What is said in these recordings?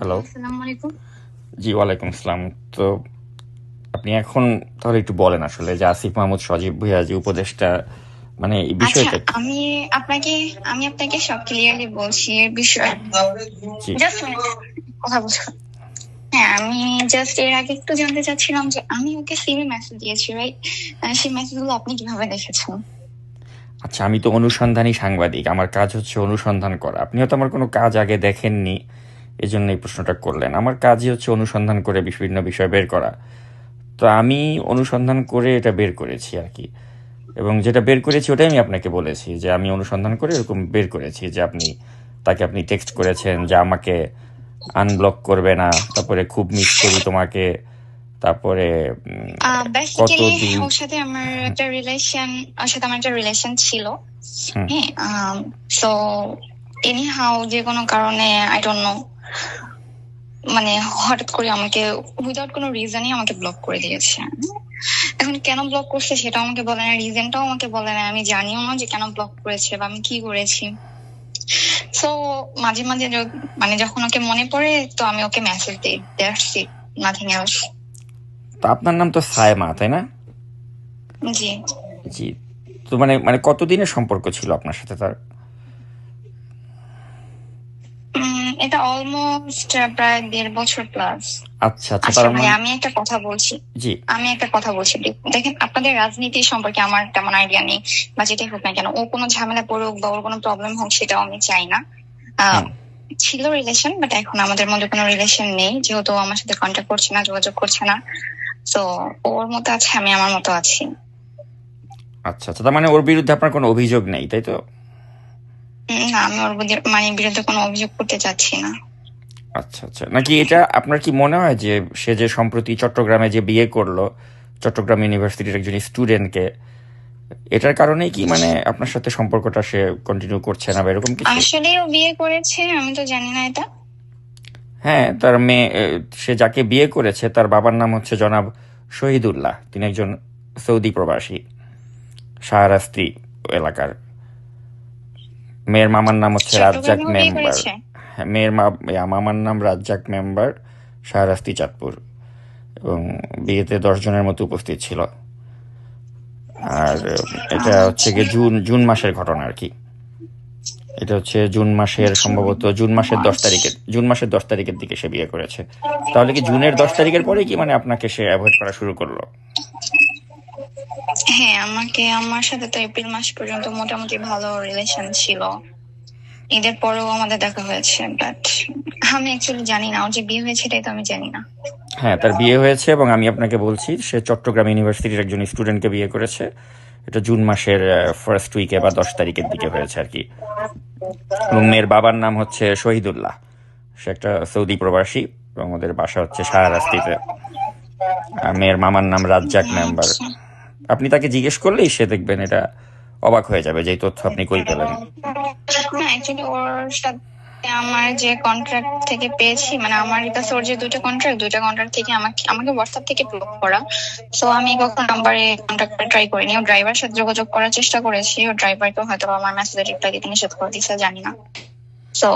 Hello. আসসালামু আলাইকুম। জি, ওয়ালাইকুম আসসালাম। তো আপনি এখন তাহলে একটু বলেন আসলে যে আসিফ মাহমুদ সজীব ভুঁইয়া যে উপদেশটা, মানে এই আচ্ছা, বিষয়টা কি? আপনাকে আমি আপনাকে সব ক্লিয়ারলি বলছি এর বিষয়ে। জি। জাস্ট কথা বলছি। হ্যাঁ, আমি জাস্ট এর আগে একটু জানতে চাচ্ছিলাম যে আমি ওকে সিভি মেসেজ দিয়েছি, রাইট? সেই মেসেজগুলো আপনি কিভাবে দেখেছেন? আচ্ছা, আমি তো অনুসন্ধানী সাংবাদিক, আমার কাজ হচ্ছে অনুসন্ধান করা। আপনি হয়তো আমার কোনো কাজ আগে দেখেননি, এই জন্য এই প্রশ্নটা করলেন। আমার কাজই হচ্ছে অনুসন্ধান করে বিভিন্ন বিষয় বের করা। তো আমি অনুসন্ধান করে এটা বের করেছি আর কি। এবং যেটা বের করেছি ওটাই আমি আপনাকে বলেছি, যে আমি অনুসন্ধান করে এরকম বের করেছি যে আপনি টেক্সট করেছেন যে আমাকে আনব্লক করবে না, তারপরে খুব মিস করি তোমাকে, তারপরে বেসিক্যালি কতদিন। ওর সাথে আমার একটা রিলেশন ছিল। হুম। হ্যাঁ, সো এনি হাউ যে কোনো কারণে আই ডোন্ট নো, মানে হঠাৎ করে আমাকে উইদাউট কোনো রিজনই আমাকে ব্লক করে দিয়েছে। এখন কেন ব্লক করছে সেটাও আমাকে বলে না, রিজনটাও আমাকে বলে না, আমি জানিও না যে কেন ব্লক করেছে বা আমি কি করেছি। সো মাঝে মাঝে মানে যখন ওকে মনে পড়ে তো আমি ওকে মেসেজ দিই, দ্যাটস ইট, নাথিং এলস। তো আপনার নাম তো সায়মা, তাই না? জি। জি। তো মানে মানে কতদিনের সম্পর্ক ছিল আপনার সাথে তার? এটা অলমোস্ট প্রায় 1.5 বছর প্লাস। আচ্ছা আচ্ছা, আচ্ছা তার ভাই, মানে। আমি জি। একটা কথা বলছি। দেখেন, আপনাদের রাজনীতি সম্পর্কে আমার তেমন আইডিয়া নেই, বা যেটাই হোক না কেন, ও কোনো ঝামেলা পড়ুক বা ওর কোনো প্রবলেম হোক সেটাও আমি চাই না। আহ, হুম। ছিল রিলেশন, বাট এখন আমাদের মধ্যে কোনো রিলেশন নেই, যেহেতু ও আমার সাথে কন্ট্যাক্ট করছে না, যোগাযোগ করছে না। তো ওর মতো আছে, আমি আমার মতো আছি। আচ্ছা আচ্ছা, তার মানে ওর বিরুদ্ধে আপনার কোনো অভিযোগ নেই, তাই তো? না, আমি ওর বিরুদ্ধে কোনো অভিযোগ করতে চাচ্ছি না। আচ্ছা আচ্ছা, নাকি এটা আপনার কি মনে হয় যে সে যে সম্প্রতি চট্টগ্রামে যে বিয়ে করলো, চট্টগ্রাম ইউনিভার্সিটির একজন স্টুডেন্টকে, এটার কারণেই কি মানে আপনার সাথে সম্পর্কটা সে কন্টিনিউ করছে না বা এরকম কিছু? আসলে ও বিয়ে করেছে, আমি তো জানি না এটা। হ্যাঁ, তার মেয়ে, সে যাকে বিয়ে করেছে তার বাবার নাম হচ্ছে জনাব শহীদুল্লাহ। তিনি একজন সৌদি প্রবাসী, শাহরাস্তি এলাকার। মেয়ের মামার নাম হচ্ছে রাজ্জাক চট্টগ্রামেও বিয়ে মেম্বার। করেছে? হ্যাঁ, মামার নাম রাজ্জাক মেম্বার, শাহরাস্তি চাঁদপুর। এবং বিয়েতে 10 জনের মতো উপস্থিত ছিল। আর এটা হচ্ছে আচ্ছা। গিয়ে জুন জুন মাসের ঘটনা আর কি। এটা হচ্ছে জুন মাসের, সম্ভবত জুন মাসের 10 তারিখের দিকে সে বিয়ে করেছে। তাহলে কি জুনের 10 তারিখের পরে কি মানে আপনাকে সে অ্যাভয়েড করা শুরু করলো? হ্যাঁ, আমার সাথে তো এপ্রিল মাস পর্যন্ত মোটামুটি ভালো রিলেশন ছিল। ঈদের পরেও আমাদের দেখা হয়েছে, বাট আমি অ্যাকচুয়ালি জানি না ওর যে বিয়ে হয়েছে, এটাই তো আমি জানি না। হ্যাঁ, তার বিয়ে হয়েছে এবং আমি আপনাকে বলছি সে চট্টগ্রাম ইউনিভার্সিটির একজন স্টুডেন্টকে বিয়ে করেছে। এটা জুন মাসের ফার্স্ট উইকে বা 10 তারিখের দিকে হয়েছে আর কি। এবং মেয়ের বাবার নাম হচ্ছে শহীদুল্লাহ। সে একটা সৌদি প্রবাসী এবং ওদের বাসা হচ্ছে শাহরাস্তিতে। আর মেয়ের মামার নাম রাজ্জাক মেম্বার। আচ্ছা। আপনি তাকে জিজ্ঞেস করলেই সে দেখবেন এটা অবাক হয়ে যাবে যে এই তথ্য আপনি কই পেলেন। না, অ্যাকচুয়ালি ওর সাথে আমার যে কন্ট্রাক্ট থেকে পেয়েছি, মানে আমার কাছে ওর যে দুইটা কন্ট্রাক্ট থেকে আমাকে আমাকে হোয়াটসঅ্যাপ থেকে ব্লক করা। তো আমি কখন নাম্বারে কন্ট্যাক্ট করে ট্রাই করিনি। ও ড্রাইভার সাথে যোগাযোগ করার চেষ্টা করেছি, ও ড্রাইভারকে হয়তো আমার মেসেজে রিপ্লাই দিতে নিষেধ করে দিচ্ছে, জানি না। তো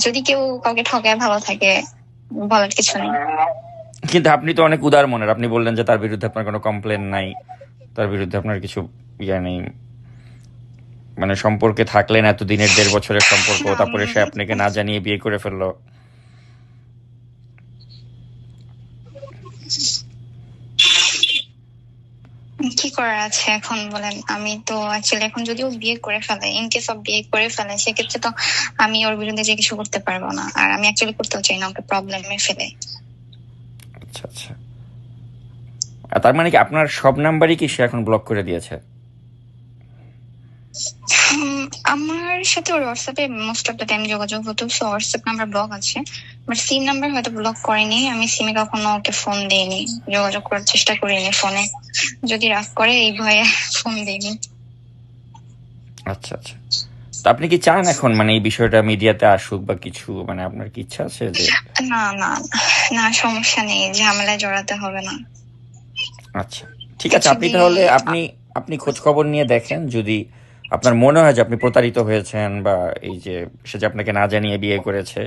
যদি কেউ কাউকে ঠকায় ভালো থাকে, বলার কিছু নেই। কিন্তু আপনি তো অনেক উদার মনের, আপনি বললেন যে তার বিরুদ্ধে আপনার কোনো কমপ্লেন নাই, তার বিরুদ্ধে আপনার কিছু ইয়ে নেই। মানে সম্পর্কে থাকলেন এতদিনের, 1.5 বছরের সম্পর্ক, না, তারপরে সে আপনাকে না জানিয়ে বিয়ে করে ফেললো। কি করার আছে এখন বলেন? আমি তো অ্যাকচুয়ালি এখন যদিও বিয়ে করে ফেলে, ইন কেস অফ বিয়ে করে ফেলে, সেক্ষেত্রে তো আমি ওর বিরুদ্ধে যে কিছু করতে পারবো না, আর আমি অ্যাকচুয়ালি করতেও চাই না ওকে প্রবলেমে ফেলে। আচ্ছা আচ্ছা। আর তার মানে কি আপনার সব নাম্বারই কি সে এখন ব্লক করে দিয়েছে? আমার সাথে ওর হোয়াটসঅ্যাপে মোস্ট অফ দ্য টাইম যোগাযোগ হতো, সো হোয়াটসঅ্যাপ নাম্বার ব্লক আছে, বাট সিম নাম্বার হয়তো ব্লক করেনি। আমি সিমে কখনো ওকে ফোন দিইনি, যোগাযোগ করার চেষ্টা করিনি ফোনে, যদি রাগ করে এই ভয়ে ফোন দিইনি। আচ্ছা আচ্ছা। তা আপনি কি চান এখন মানে এই বিষয়টা মিডিয়াতে আসুক বা কিছু, মানে আপনার কি ইচ্ছা আছে যে? না না না, সমস্যা নেই, ঝামেলায় জড়াতে হবে না। আচ্ছা, ঠিক আছে। আপনি অ্যাকচুয়ালি তাহলে আপনি আপনি খোঁজ খবর নিয়ে দেখেন, যদি আপনার মনে হয় যে আপনি প্রতারিত হয়েছেন বা এই যে সে যে আপনাকে না জানিয়ে বিয়ে করেছে,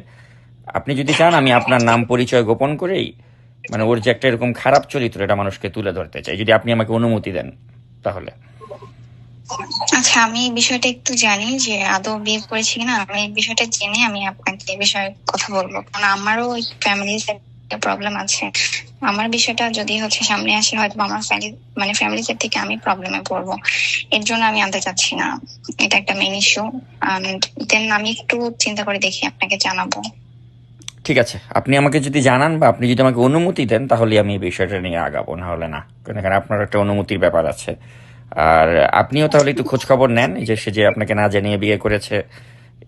আপনি যদি চান আমি আপনার নাম পরিচয় গোপন করেই মানে ওর যে একটা এরকম খারাপ চরিত্র এটা মানুষকে তুলে ধরতে চাই, যদি আপনি আমাকে অনুমতি দেন তাহলে। আচ্ছা, আমি এই বিষয়টা একটু জানি যে আদৌ বিয়ে করেছি কিনা। আমি এই বিষয়টা জেনে আমি আপনাকে এই বিষয়ে কথা বলবো, কারণ আমারও ফ্যামিলি প্রবলেম আছে। আমার বিষয়টা যদি সামনে আসে, হয়তো আমার ফ্যামিলি সেট থেকে আমি প্রবলেমে পড়বো। এর জন্য আমি আনতে চাচ্ছি না, এটা একটা মেইন ইস্যু। দেন আমি একটু চিন্তা করে দেখি, আপনাকে জানাবো। ঠিক আছে, আপনি আমাকে যদি জানান বা আপনি যদি আমাকে অনুমতি দেন তাহলে আমি এই বিষয়টা নিয়ে আগাবো, না হলে না, কারণ এখানে আপনার একটা অনুমতির ব্যাপার আছে। আর আপনিও তাহলে একটু খোঁজ খবর নেন যে সে যে আপনাকে না জানিয়ে বিয়ে করেছে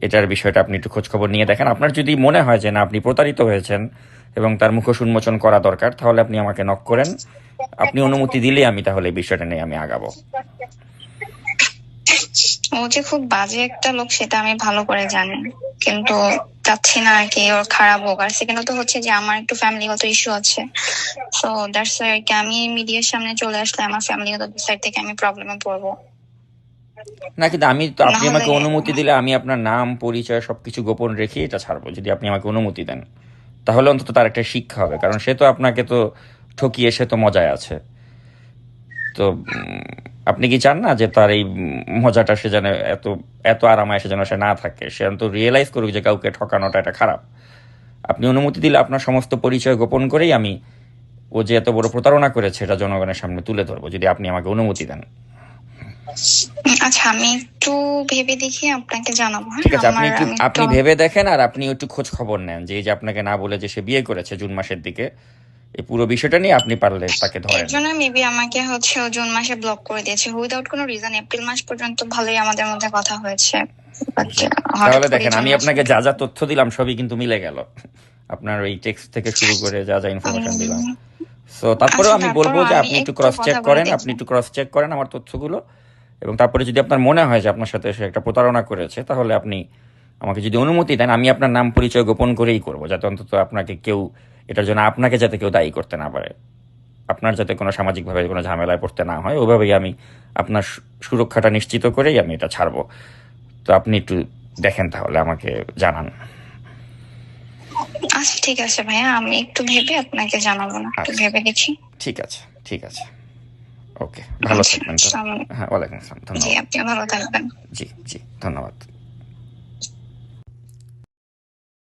এটার বিষয়টা আপনি একটু খোঁজ খবর নিয়ে দেখেন। আপনার যদি মনে হয় যে না আপনি প্রতারিত হয়েছেন এবং তার মুখোশ উন্মোচন করা দরকার, তাহলে আপনি আমাকে নক করেন। আপনি অনুমতি দিলে আমি তাহলে এই বিষয়টা নিয়ে আমি আগাবো। ও যে খুব বাজে একটা লোক সেটা আমি ভালো করে জানি, কিন্তু চাচ্ছি না আর কি ওর খারাপ হোক। আর সেকেন্ড তো যে আমার একটু ফ্যামিলিগত ইস্যু আছে, সো দ্যাটস ওয়াই আর কি আমি মিডিয়ার সামনে চলে আসলে আমার ফ্যামিলিগত সাইড থেকে আমি প্রবলেমে পড়বো। না কিন্তু আমি তো, আপনি নাহলে আমাকে অনুমতি দিলে আমি আপনার নাম পরিচয় সবকিছু গোপন রেখে এটা ছাড়বো, যদি আপনি আমাকে অনুমতি দেন। তাহলে অন্তত তার একটা শিক্ষা হবে, কারণ সে তো আপনাকে তো ঠকিয়ে, সে তো মজায় আছে। তো আপনি কি চান না যে তার এই মজাটা সে যেন এত এত আরামায় সে যেন সে না থাকে, সে অন্তত রিয়েলাইজ করুক যে কাউকে ঠকানোটা এটা খারাপ। আপনি অনুমতি দিলে আপনার সমস্ত পরিচয় গোপন করেই আমি ও যে এত বড় প্রতারণা করেছে এটা জনগণের সামনে তুলে ধরবো, যদি আপনি আমাকে অনুমতি দেন। আচ্ছা, আমি একটু ভেবে দেখি আপনাকে জানাবো। হ্যাঁ, ঠিক আছে, আপনি একটু আমি আপনি ভেবে দেখেন, আর আপনি একটু খোঁজ খবর নেন যে এই যে আপনাকে না বলে যে সে বিয়ে করেছে জুন মাসের দিকে, এই পুরো বিষয়টা নিয়ে আপনি পারলে তাকে এর ধরেন। জন্য মেবি আমাকে ও জুন মাসে ব্লক করে দিয়েছে উইদাউট কোনো রিজন। এপ্রিল মাস পর্যন্ত ভালোই আমাদের মধ্যে কথা হয়েছে, বাট জি, হঠাৎ তাহলে করে দেখেন জুন আমি মাসে। আপনাকে যা যা তথ্য দিলাম সবই কিন্তু মিলে গেল, আপনার ওই টেক্সট থেকে শুরু করে যা যা ইনফরমেশন দিলাম। সো তারপরেও আচ্ছা, আমি বলবো তারপরও যে আমি আপনি একটু একটু ক্রস চেক কথা বলে করেন, আপনি দেখি। একটু ক্রস চেক করেন আমার তথ্যগুলো, এবং তারপরে যদি আপনার মনে হয় যে আপনার সাথে সে একটা প্রতারণা করেছে, তাহলে আপনি আমাকে যদি অনুমতি দেন আমি আপনার নাম পরিচয় গোপন করেই করবো, যাতে অন্তত আপনাকে কেউ এটার জন্য আপনাকে যাতে কেউ দায়ী করতে না পারে, আপনার যাতে কোনো সামাজিকভাবে কোনো ঝামেলায় পড়তে না হয়, ওভাবেই আমি আপনার সুরক্ষাটা নিশ্চিত করেই আমি এটা ছাড়বো। তো আপনি একটু দেখেন তাহলে আমাকে জানান। আচ্ছা, ঠিক আছে ভাইয়া, আমি একটু ভেবে আপনাকে জানাবো, না একটু আচ্ছা, ভেবে দেখি। ঠিক আছে, ঠিক আছে, ওকে, ভালো আচ্ছা, থাকবেন তাহলে। আসসালামু আলাইকুম। হ্যাঁ, ওয়ালাইকুম আসসালাম, জি, ধন্যবাদ। আপনিও ভালো থাকবেন। জি জি, ধন্যবাদ।